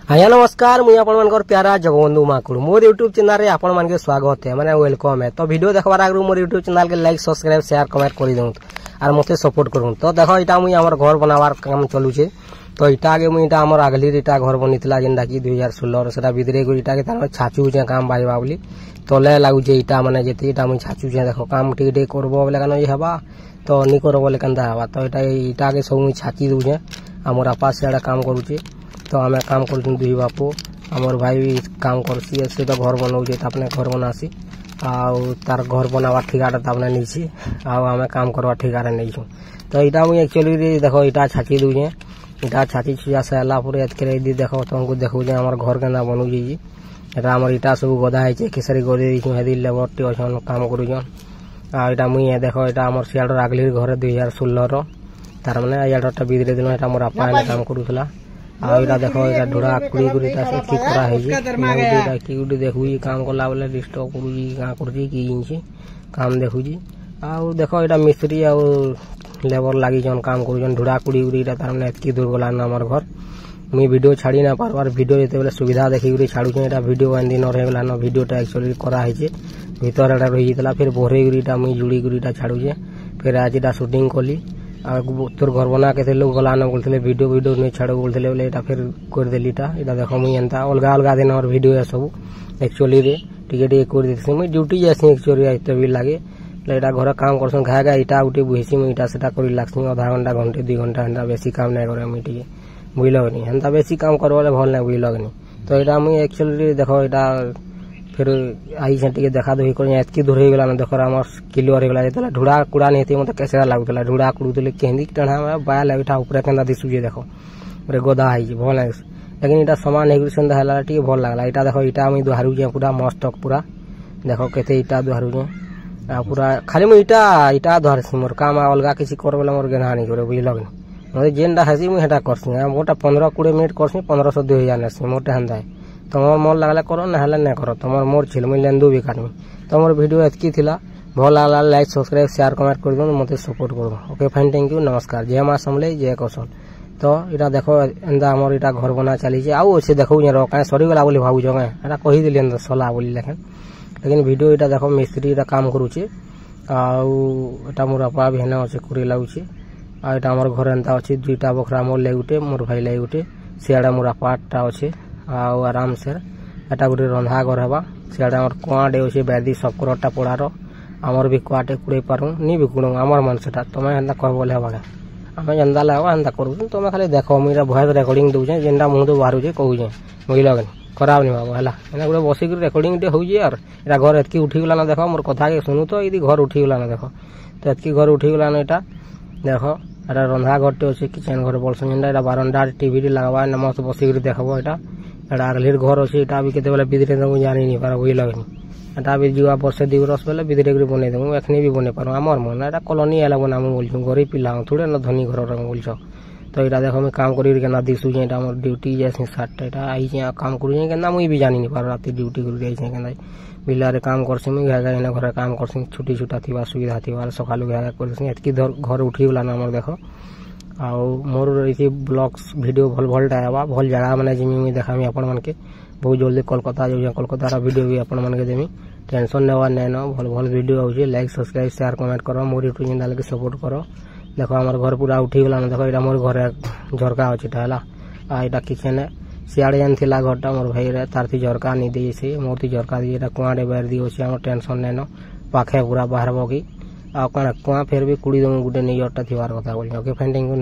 आज्ञा नमस्कार मुझे आपण प्यारा जगबंधु माकुड़ मोर यूट्यूब चैनल रे आपण मान के स्वागत है माने वेलकम है। तो वीडियो देखबार आगु मोर यूट्यूब चैनल के लाइक सब्सक्राइब शेयर कमेंट कर दूँ और मते सपोर्ट करूँ। तो देखो इटा मुई हमर घर बनावार काम चलुचे। तो इटा आगे मुई इटा हमर आगली इटा घर बनितला जेनटा कि 2016 सेटा भितरे को इटा के तार छाचू जे काम बाजबा बोली तले लागुचे इटा माने जेते इटा मुई छाचू जे देखो काम टिके टिके करबो बोले कनो हेबा तो नी करबो बोले केनता हेबा। तो इटा के सब मुई छाची दूचे हमर आपा सेडा काम करूचे। तो आम काम कर दुई बापू आमर भाई भी काम करसी से तो घर बनाऊे अपने घर बनासी तार घर बनावा ठिकाटा तापने नहीं आम काम करवा ठिकार नहीं। तो यहाँ मुझे एक्चुअली देखो इटा छाची दूचे इटा छाची छुआ सारा पर देखो तुमको देखो आम घर के बनूजी आम इटा सब गदा है खेसारी गदे हेदी लेबर टे अच्छन काम करा मुझे देखो यहाँ आम सियाड़ आगली घर 2016 तार मैंने याडा बिदरे दिन यहाँ मोर आपा काम करूला। आइटा देखो इटा ढोड़ा कुड़ी गुड़ीटा से ठीक करा है जी की गुडी देखु काम कला बेले डिस्टर्ब करूजी का करूजी की जिनसी काम देखुजी आ देखो इटा मिस्त्री आ लेबर लागी जन काम करूजन ढोड़ा कुड़ी गुड़ीटा तार माने एतकी दूर गला ना हमर घर मुई वीडियो छाड़ी ना पारबार वीडियो जेते बेले सुविधा देखि गुडी छाडू एटा वीडियो एन दिन रहे गला ना वीडियोटा एक्चुअली करा है जे भीतर एटा रही जितला फिर बोरे गुड़ीटा मुई जुड़ी गुड़ीटा छाडू जे फिर आज एटा शूटिंग कली तोर घर बना के लोग गला न बोलते वीडियो वीडियो नहीं छाड़ो बोलते बोले फिर कर देली इटा देखो मुई एंता अलग अलग दिन और वीडियो है सब एक्चुअली रे टिके टिके कर देसी मुई ड्यूटी जासी एक्चुअली एते भी लागे एटा घर काम करसन घा घा इटा उठे बुहेसी मुई इटा सेटा करी लागसी आधा घंटा घंटे 2 घंटा एंता बेसी काम नहीं करे मुई टिके बुझलगनी एंता बेसी काम करवाले भल नहीं बुझलगनी। तो इटा मुई एक्चुअली देखो इटा फिर आई टे देखा दुखी कर एतकी दूर हो गला देखो आम क्लियर होगा जो ढुड़ा कुड़ा नहीं मत कैसे लगुला ढुड़ा कुड़ुले केंदी टेढ़ा बाया लगे ऊपर के दिशुचे देखो पूरे गदा है भल लगे लेकिन इटा सामान है टे भल लगला। इटा देखो इटा मुझे दुहारुचे पूरा मस्त पूरा देखो केते इटा दुहारुचे पूरा खाली मुझे इटा इटा दुहारसी मोर काम अलग किसी कर बोले मोर गेना नहीं करे बुझलगनी मतलब जेनटा हेसी मुझे करसी मोटा 15-20 मिनट करसी 1500-2000 नेसी मोटे हेन्ता है तुम मन लगला करो ना नहीं करो तुम मोर छिल मुझे लेंदू भी काटमी। तुम वीडियो एतकी थिला भल लगला लाइक सब्सक्राइब शेयर कमेंट कर दो मत सपोर्ट कर ओके फाइन थैंक यू नमस्कार जय माँ समले जय कौशल। तो इटा देखो एंता आमर इटा घर बना चली आउ अच्छे देखो कहीं सरीगला बोली भावुच कहीं कहीदेली सला बोली लेकिन वीडियो इटा देखो मिस्त्री इटा काम करुचे आटा मोर आपा भी हेने अच्छे कुरी लगुचे आटा आमर घर एंता अच्छे 2टा बखरा मोर लगे गुटे मोर भाई लगे गुटे सियाड़ा मोर आपाटा अच्छे आराम से एटा गोटे रंधा घर हवा सियाड़े आमर कुआटे अच्छे बैदी सबकरटा पड़ार आमर भी कुआटे कुड़े पारू नी भी कुड़ आमर मन से तुम एंता कह बोले हवा आम जेनता लगा एंता करूँ तुम खाली देख मुझे भॉइस रेकर्डिंग दूचे जेनटा मुँह तो बाहर कहूचे बुझलगनी खराब नहीं बाबू है गोटे बसिक रेकर्डिंग टे हो यार घर एतकी उठीगला ना देखो मोर कथा के शुणु तो ये घर उठीगला ना देखो तो एतकी घर उठीगला ना यहाँ देखो एटा रंधा घर टे अच्छे किचेन घर बोलसन जेनटा बारंडा टीवी लगवा मस्त बसिक देखो यहाँ एटा आगलिर घर अच्छे इटा भी केते बेले बिदरे देबो जानी नहीं पार बुझलगनी एटा भी जुआ वर्षे 2 बरस बेले बिदरे कर बने देबो एखनी भी बने पारो आमर मन एटा कॉलोनी एला बनामु बोलछु गरीब पिला थोड़े न धनी घर रंग बोलछ। तो इटा देखो मैं काम करी के ना दिसु जे एटा हमर ड्यूटी जैसे 7 एटा आई जे काम करू जे केना मुई भी जानी नहीं पार राती ड्यूटी करू जाई जे केना बिलारे काम करसी मुई घागा एना घर काम करसी छुट्टी छुटा थिबा सुविधा थिबा सकालु घागा करसी एतकी घर उठी गला ना हमर देखो आउ मोर ये ब्लॉग्स वीडियो भल भलटा आवा भल जगह मैंने जिमी मुझे देखामी आपण मन के बहुत जल्दी कोलकाता जो कोलकाता वीडियो भी आपण मन के देमी टेंशन नेवा नहीं न भल भल वीडियो आउचे लाइक सब्सक्राइब शेयर कमेंट करो मोर यूट्यूब चैनल के सपोर्ट करो। देखो हमार घर पूरा उठी गला देखो यहाँ मोर घर झरका अच्छे यहाँ किचेन है सियाड़े जान थिला घरटा मोर भाई रे तार थी झरका नहीं दी से मोर थी झरका दी कुआटे बाहर दी अच्छे आम टेंशन नहीं न पाखे पूरा बाहर बगी आ कुआ फिर भी कुड़ी दम गुटे नहीं थी कथा बोल ओके फाइन थैंक यू।